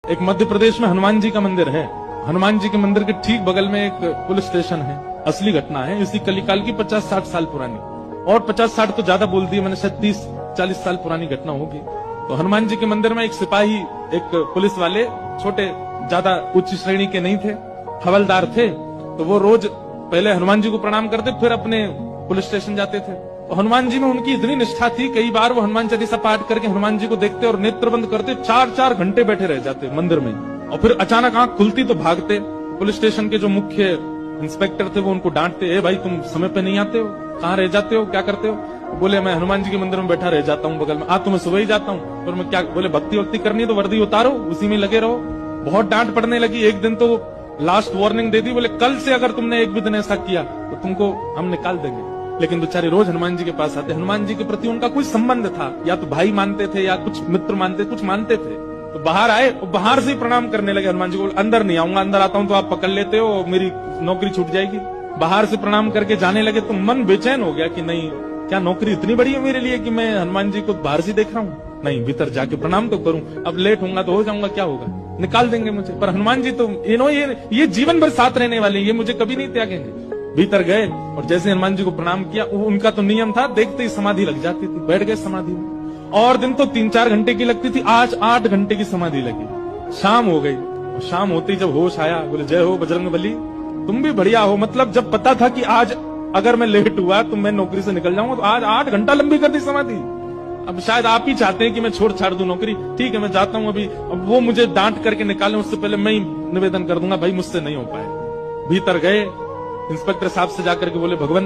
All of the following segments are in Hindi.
एक मध्य प्रदेश में हनुमान जी का मंदिर है। हनुमान जी के मंदिर के ठीक बगल में एक पुलिस स्टेशन है। असली घटना है, इसी कलिकाल की 50-60 साल पुरानी, और 50-60 तो ज्यादा बोल दिए मैंने, शायद 30-40 साल पुरानी घटना होगी। तो हनुमान जी के मंदिर में एक सिपाही, एक पुलिस वाले, छोटे, ज्यादा उच्च श्रेणी के नहीं थे, हवलदार थे। तो वो रोज पहले हनुमान जी को प्रणाम करते, फिर अपने पुलिस स्टेशन जाते थे। तो हनुमान जी में उनकी इतनी निष्ठा थी, कई बार वो हनुमान चालीसा पाठ करके हनुमान जी को देखते और नेत्र बंद करते, 4-4 घंटे बैठे रह जाते मंदिर में। और फिर अचानक आंख खुलती तो भागते। पुलिस स्टेशन के जो मुख्य इंस्पेक्टर थे वो उनको डांटते, ए भाई तुम समय पे नहीं आते हो, कहाँ रह जाते हो, क्या करते हो? बोले मैं हनुमान जी के मंदिर में बैठा रह जाता हूँ बगल में। आज तो मैं सुबह ही जाता हूँ। फिर मैं क्या, बोले भक्ति वक्ति करनी है तो वर्दी उतारो, उसी में लगे रहो। बहुत डांट पड़ने लगी। एक दिन तो लास्ट वार्निंग दे दी, बोले कल से अगर तुमने एक भी दिन ऐसा किया तो तुमको हम निकाल देंगे। लेकिन बेचारे रोज हनुमान जी के पास आते। हनुमान जी के प्रति उनका कोई संबंध था, या तो भाई मानते थे या कुछ मित्र मानते, कुछ मानते थे। तो बाहर आए, बाहर से ही प्रणाम करने लगे हनुमान जी को। अंदर नहीं आऊंगा, अंदर आता हूं तो आप पकड़ लेते हो, मेरी नौकरी छूट जाएगी। बाहर से प्रणाम करके जाने लगे तो मन बेचैन हो गया कि नहीं, क्या नौकरी इतनी बड़ी है मेरे लिए कि मैं हनुमान जी को बाहर से देख रहा हूँ? नहीं, भीतर जाके प्रणाम तो करूं। अब लेट होऊंगा तो हो जाऊंगा, क्या होगा, निकाल देंगे मुझे। पर हनुमान जी तो ये जीवन भर साथ रहने वाले, ये मुझे कभी नहीं त्यागेंगे। भीतर गए और जैसे हनुमान जी को प्रणाम किया, उनका तो नियम था, देखते ही समाधि लग जाती थी। बैठ गए समाधि में। और दिन तो 3-4 घंटे की लगती थी, आज 8 घंटे की समाधि लगी। शाम हो गई, और शाम होते ही जब होश आया, बोले जय हो बजरंगबली, तुम भी बढ़िया हो। मतलब जब पता था कि आज अगर मैं लेट हुआ तो मैं नौकरी से निकल जाऊंगा, तो आज 8 घंटा लंबी कर दी समाधि। अब शायद आप ही चाहते हैं कि मैं छोड़ छाड़ दूं नौकरी। ठीक है, मैं जाता हूं अभी। अब वो मुझे डांट करके निकालें उससे पहले मैं ही निवेदन कर दूंगा, भाई मुझसे नहीं हो पाए। भीतर गए, इंस्पेक्टर साहब से जाकर के बोले, भगवान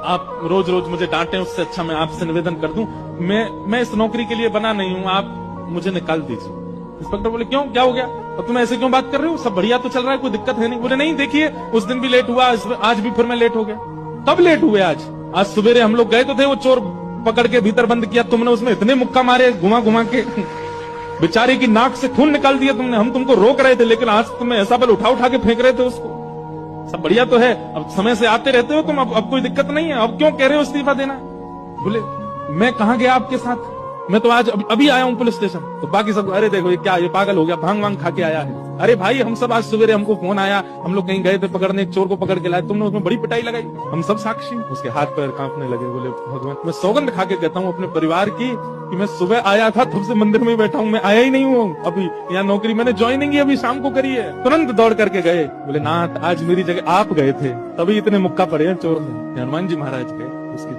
आप रोज रोज मुझे डांटे, उससे अच्छा मैं आपसे निवेदन कर दूं, मैं इस नौकरी के लिए बना नहीं हूं, आप मुझे निकाल दीजिए। इंस्पेक्टर बोले क्यों, क्या हो गया, और तुम ऐसे क्यों बात कर रहे हो, सब बढ़िया तो चल रहा है, कोई दिक्कत है नहीं? बोले नहीं, देखिए उस दिन भी लेट हुआ, आज भी फिर मैं लेट हो गया। कब लेट हुए? आज सवेरे हम लोग गए तो थे, वो चोर पकड़ के भीतर बंद किया, तुमने उसमें इतने मुक्का मारे घुमा घुमा के, बेचारे की नाक से खून निकाल दिया तुमने। हम तुमको रोक रहे थे, लेकिन आज तुम्हें ऐसा बल उठा उठा के फेंक रहे थे उसको। सब बढ़िया तो है, अब समय से आते रहते हो तुम, अब कोई दिक्कत नहीं है, अब क्यों कह रहे हो इस्तीफा देना? बोले मैं कहां गया आपके साथ, मैं तो आज अभी आया हूं पुलिस स्टेशन। तो बाकी सब, अरे देखो ये क्या, ये पागल हो गया, भांग वांग खा के आया है। अरे भाई हम सब आज सवेरे, हमको फोन आया, हम लोग कहीं गए थे पकड़ने, एक चोर को पकड़ के लाए, तुमने उसमें बड़ी पिटाई लगाई, हम सब साक्षी। उसके हाथ पैर कांपने लगे। बोले भगवान, मैं सौगंध खा के कहता हूँ अपने परिवार की कि मैं सुबह आया था, तब से मंदिर में बैठा हूँ, मैं आया ही नहीं हूँ अभी। यहाँ नौकरी मैंने ज्वाइनिंग ही अभी शाम को करी है। तुरंत दौड़ करके गए। बोले नाथ, आज मेरी जगह आप गए थे, तभी इतने मुक्का पड़े हैं चोर में। हनुमान जी महाराज गए उसकी